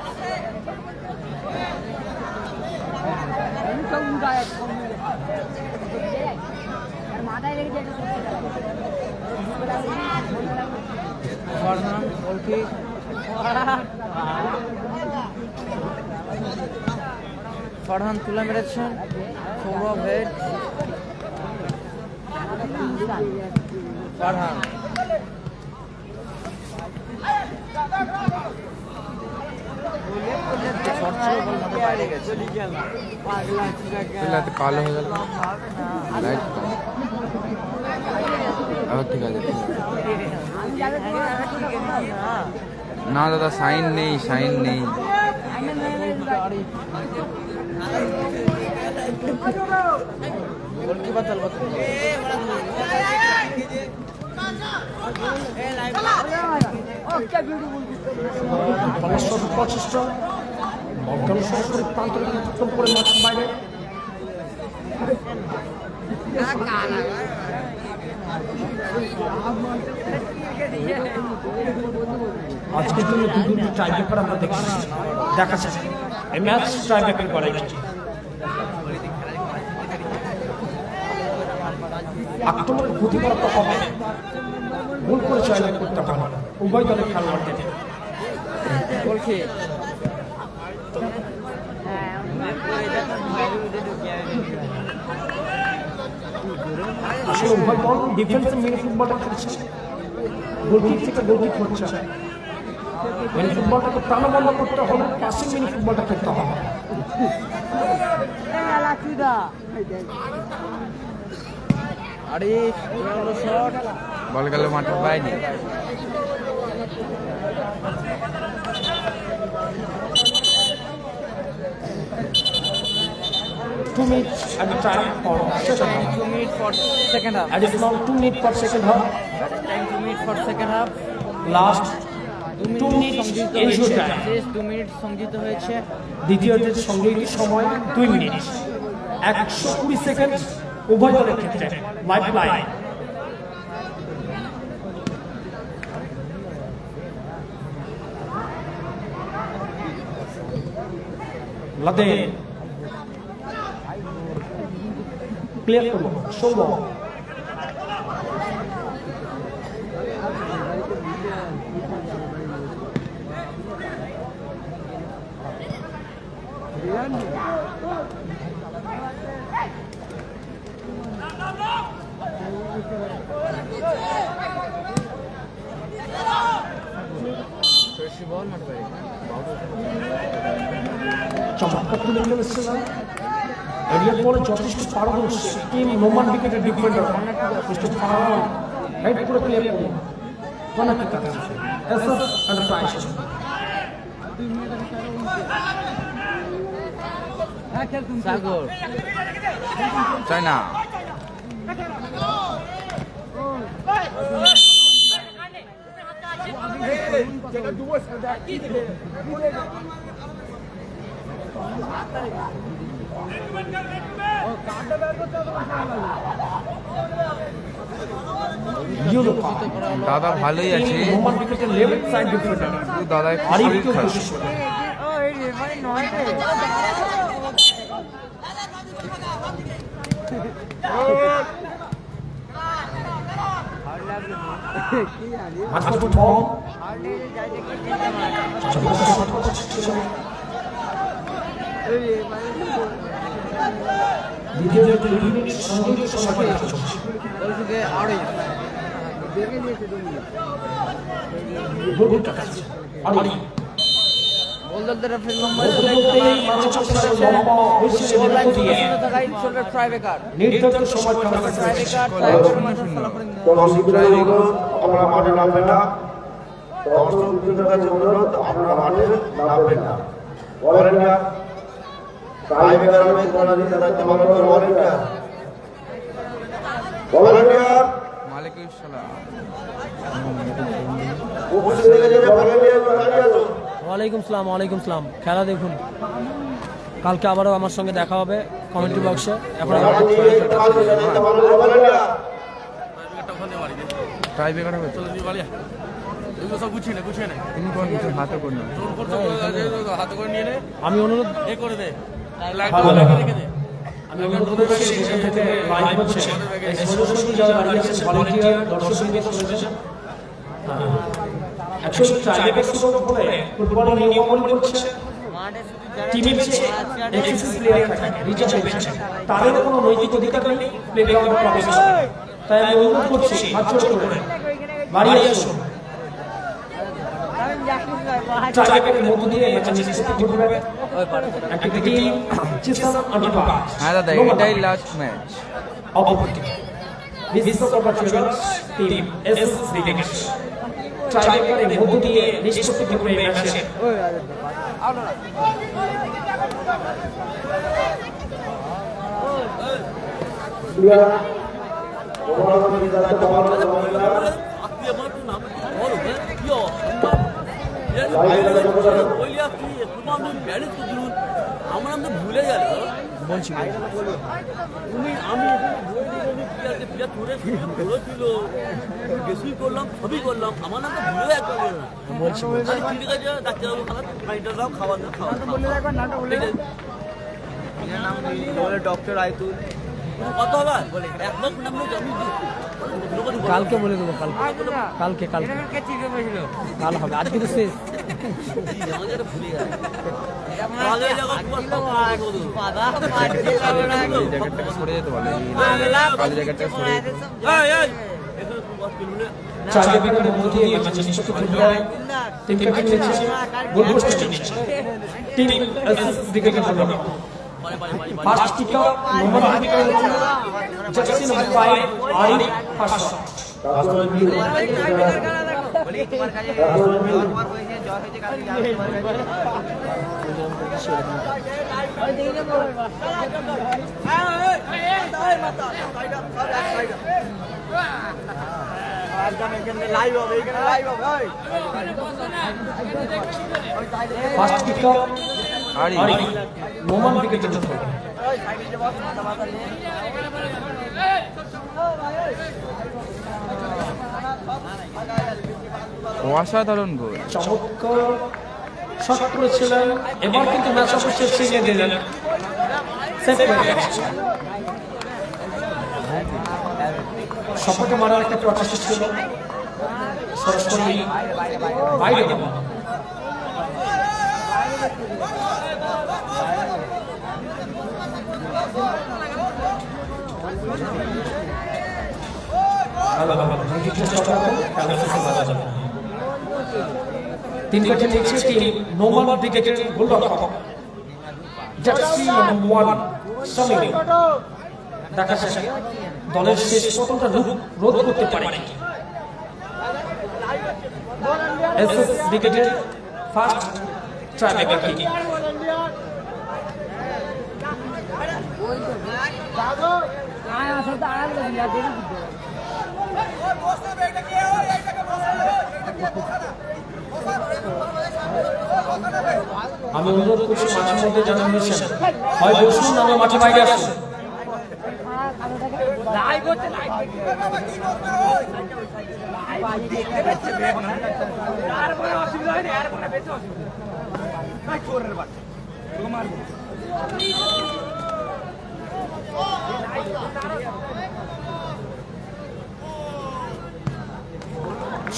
ফারহান গোল কিক ফারহান তুলে মেরেছেন সৌরভ হেড ফারহান শর্ট ছিল বল মাঠে বাইরে গেছে রাতে কালো হয়ে গেল লাইট আবার ঠিক আছে না দাদা সাইন নেই গোলকিপার দল প্রচেষ্টা বল সরাসরি প্রান্ত অতিক্রম করে মাঠের বাইরে। আজকের দিনে দুটি টাই ব্রেকার আমরা দেখছি। দেখা যাক এই ম্যাচ টাই ব্রেকার করে আক্রমণের গতি বাড়াতে হবে, গোল করে জয়লাভ করতে হবে উভয় দলের খেলোয়াড়দের। আসলে উভয় দল ডিফেন্সে মিনি ফুটবলটা খেলছে, গোলকিক থেকে গোলকিক হচ্ছে। মিনি ফুটবলটাকে প্রাণবন্ধ করতে হবে, পাসিং মিনি ফুটবলটা খেলতে হবে। আরিফ শট বল গেল মাঠের বাইরে। Two minutes at the time for second half. 2 minutes for second half. Additional 2 minutes for second half. Time 2 minutes for second half. Last 2 2 minutes minutes সংযোজিত injury হয়েছে time. শেষ 2 মিনিট সংযোজিত হয়েছে দ্বিতীয়ার্ধের সংযোগী সময় 2 মিনিট 120 সেকেন্ড উভয় দলের ক্ষেত্রে। লাইফ লাইন লাদে ক্লিয়ার করলো সৌরভ। চমৎকার তুলে নিয়ে এসেছিলেন এরিয়ার বলে যথেষ্ট পারদর্শী টিম নোমান উইকেটের ডিফেন্ডার মিস্টার ফারহান হেড করে ক্লিয়ার করলেন কোনাকে কাছে এসএস এন্টারপ্রাইজ সাগর চাই না ইউরো দাদা ভালোই আছে নোমান উইকেটের লেফট সাইড ডিফেন্ডার কিন্তু দাদা একটু আরিফ শরীর কেউ খারাপ। খুশি মাঝপথে বল দ্বিতীয় যে ইউনিট সংযোগ সময় ওইদিকে আড়াই গোলটা আরি বলদের ফিল নম্বর বলতেই মানচেস্টারের লম্বা হইছে লাইন দিয়ে শোল্ডার ট্রাই বেকার নির্ধারিত সময় খেলা ট্রাই বেকার আপনারা মাঠে নামবেন না দর্শক বৃন্দদের কাছে অনুরোধ আপনারা মাঠে নামবেন না ভলান্টিয়ার টাইব্রেকার ম্যাচ করার জন্য দায়িত্ব পালন করুন ভলান্টিয়ার মালিকুল সালাম উপস্থিত থেকে যে ভলান্টিয়ার দাঁড়িয়ে আছো ওয়ালাইকুম সালাম খেলা দেখুন কালকে আবারও আমার সঙ্গে দেখা হবে কমেন্ট্রি বক্সে এখন দায়িত্ব পালন করুন ভলান্টিয়ার টাইব্রেকারটা ওখানে মারি দে। ট্রাই বেকার হবে চলো নিয়ে বাড়ি আয়। এগুলো সব গুছিয়ে নে তিনি কোন কিছু হাতে করুন তোর করতে হাতে করে নিয়ে নে আমি অনুরোধ এ করে দে লাইটটা রেখে দে আমি অনুরোধ করছি সেখান থেকে লাইভ হচ্ছে এই সদস্যদের যারা দাঁড়িয়ে আছেন ভলান্টিয়ার দর্শকদের শুনেছেন অ্যাকচুয়ালি ট্রাইবেকার শুরু করে ফুটবলের নিয়মাবলী করছে টিমের যে এক্সিস প্লেয়ার থাকে রিচার্জ পেয়েছে তাদের কোনো নৈতিক অধিকার নেই প্লেগ্রাউন্ডে প্রবেশ করার তাই আমি অনুরোধ করছি হাত জোড় করে বাড়ি আসুন ট্রাইবেকারের মধ্য দিয়ে ম্যাচের নিষ্পত্তি ঘটবে একটা টিম চিসন আন্টিপা হ্যাঁ দাদা এটাই লাস্ট ম্যাচ অপরটি বিশ্বকাপ চ্যাম্পিয়ন্স টিম এসএস ব্রিগেড ট্রাইবেকারের মধ্য দিয়ে নিষ্পত্তি ঘটবে এই ম্যাচে ক্লিয়ার ভলান্টিয়ার দায়িত্ব পালন করুন ভলান্টিয়ার আত্মীয় আমার তো নাম বলো কি লাইভ দায়িত্ব পালন করুন ওইলিয়া কি তোমার নাম ম্যানেজ করে দিন আমার নাম তো ভুলে গেল বলছি তুমি আমি প্লেয়ার ধরে ছিল কিছুই করলাম সবই করলাম আমার নাম তো ভুলে একবার বলছি ঠিক আছে ডাক্তারবাবু খারাপ খাইটা দাও খাওয়া দাও খাওয়া ডক্টর আইতুল কত হবে বলে এক লাখ নাম আমি কালকে বলে দেবো কালকে কাল হবে আজকে তো শেষ আমাদের ভুলে গেল জ্যাকেটটাকে সরে যেতে বলে কালো জ্যাকেটটাকে সরে যেতে ট্রাইবেকারের মধ্য দিয়ে ম্যাচের নিষ্পত্তি ঘটবে টিম ক্যাপ্টেন নিচ্ছে গোল পোস্ট নিচ্ছে টিম এসএস ব্রিগেডের জন্য ফার্স্ট কিকার নোমান উইকেটের জার্সি নাম্বার 5 আরিফ হাসান রাজধানী বিরুদ্ধে ফার্স্ট কিকার আরিফ আরিফ নোমান উইকেটের জন্য অসাধারণ গোল চমৎকার শট করেছিলেন এবার কিন্তু ম্যাচ অবশ্যই ছিনিয়ে দিলেন সেভ করে গেছে শটকে মারার একটা প্রচেষ্টা ছিল সরাসরি বাইরে দেওয়া তিন কাঠে নিচ্ছে টিম নোমান ব্রিগেডের গোলরক্ষক জার্সি নম্বর 1 সামিল। দেখা যাক দলের শেষ পতনটা রোধ করতে পারে নাকি। এসএস ব্রিগেডের ফার্স্ট ট্রাইব্যাক কিক। আমি অনুরোধ করছি মাঠের মধ্যে যারা রয়েছেন হয় বসুন না মাঠে বাইরে আসুন।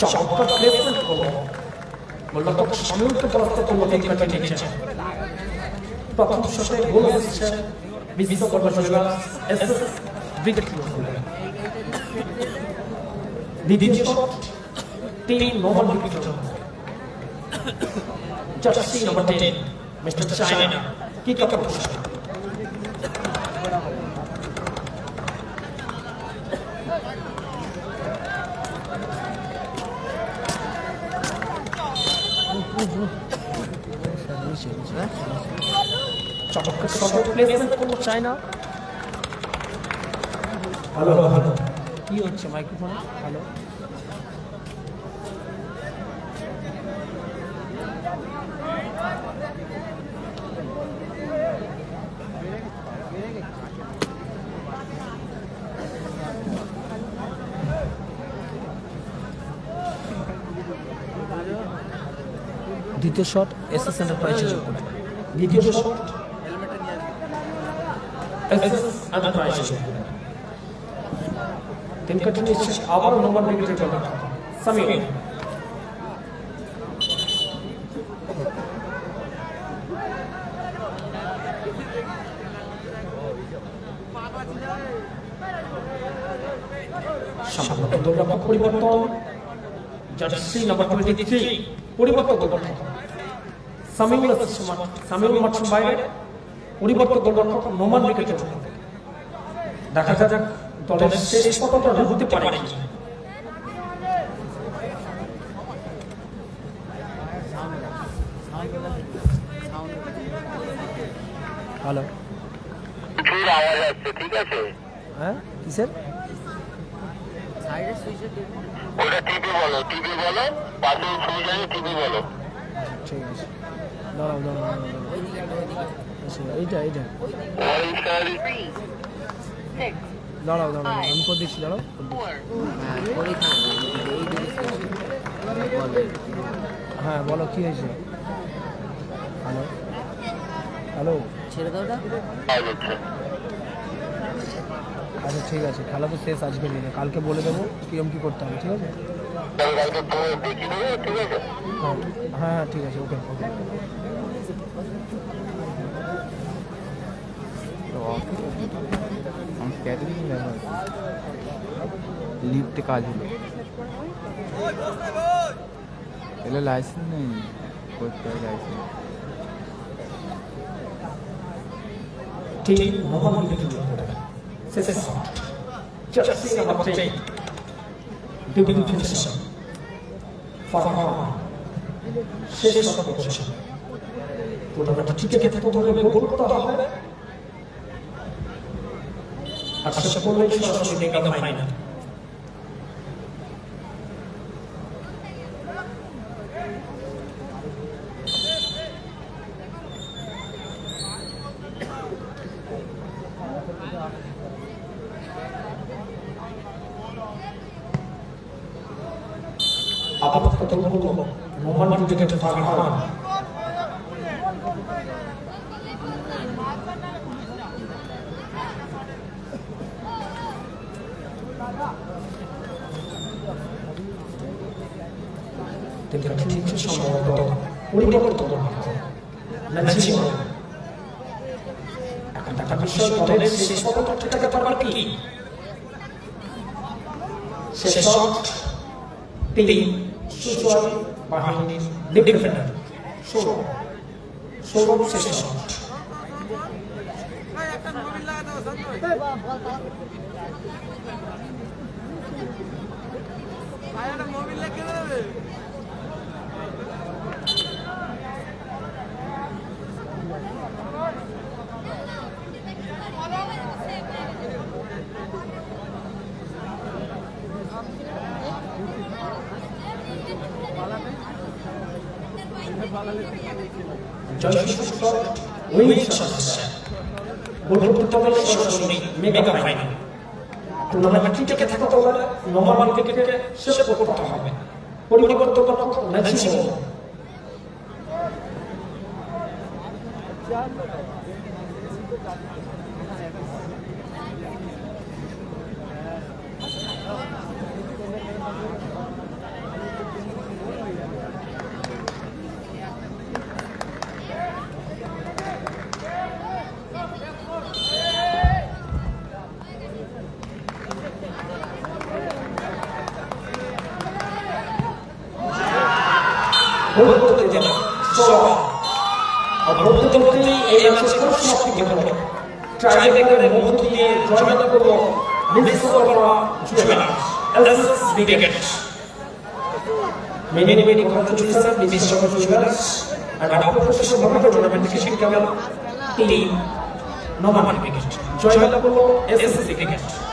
চমৎকার প্লেসমেন্ট করলো গোলরক্ষক সামিউলকে পরাস্ত করলো তিন কাঠে নিচ্ছে। প্রথম শটে গোল এসেছে বিশ্ব কর্মশালা এসএস ব্রিগেড। দ্বিতীয় shot team Noman brigade jersey number 10 mister China kick up করছে। চমৎকার শট প্লেসমেন্ট করলো চায়না। হ্যালো হ্যালো কি হচ্ছে মাইক্রোফোনে? হ্যালো দ্বিতীয় শট এসএস এন্টারপ্রাইজের উপরে। দ্বিতীয় শট এসএস এন্টারপ্রাইজের উপরে। তিন কাঠে নিচ্ছে আবার নোমান ব্রিগেডের গোলরক্ষক সামিউল। সামনে গোলরক্ষক পরিবর্তন জার্সি নাম্বার 23 পরিবর্তন গোলরক্ষক সামিউল মাঠের বাইরে পরিবর্তন গোলরক্ষক নোমান ব্রিগেডের। দেখা যাক দলের শেষ পতনটা রোধ হতে পারে নাকি। হ্যালো আওয়াজ আসছে, ঠিক আছে? হ্যাঁ কিসের? সাইডের সুইচে ওটা টিভি বলো, টিভি বলো, পাশে সুইচ আছে টিভি বলো। ঠিক আছে দাঁড়াও দাঁড়াও আচ্ছা এইটা দাঁড়াও দাঁড়াও আমি করে দিচ্ছি। দাঁড়াও হ্যাঁ বলো কি হয়েছে? হ্যালো হ্যালো ছেড়ে দাও ওটা। আচ্ছা ঠিক আছে খেলা তো শেষ আজকে দিনে, কালকে বলে দেবো কিরম কি করতে হবে। ঠিক আছে হ্যাঁ হ্যাঁ হ্যাঁ ঠিক আছে ওকে ওকে। লিফটে কাজ হলো, এগুলো লাইসেন্স নেই করতে হয় লাইসেন্স। ঠিক নোমান ব্রিগেড শেষ jersey number 10 duty finisher Farhan শেষ শট করছে। টুর্নামেন্টটা ঠিক আছে তো ধরে গোল করতে হবে আর শেষ করলে সরাসরি মেগা ফাইনাল। আপাতত নোমান ব্রিগেডের ফারহান সম্ভবত পরিবর্তন এখন দেখা বিষয় দলের শেষ পর্যন্ত ঠেকাতে পারবার কি? শেষ শট, টিম সুজয় বাহিনীর ডিফেন্ডার সৌরভ শেষ শট। জয়সূচক শট, উইনিং শট। গোলরক্ষক দলের সরাসরি মেগা ফাইনাল। টুর্নামেন্ট টিকে থাকতে হলে নরমাল ক্রিকেটে শেষ করতে হবে। পরিবর্তন ম্যাক্সিমাম। বলতে যেন সবাই বলতে বলতে এই ম্যাচের কোনো সমাপ্তি হলো না। ট্রাইব্রেকারের মধ্য দিয়ে জয়লাভ করলো Middlesbrough juveniles LSS cricket. Many congratulations, Mr. Juveniles, and our professional tournament cricket team, Normal Cricket. Joy Balapulo, SSC Cricket.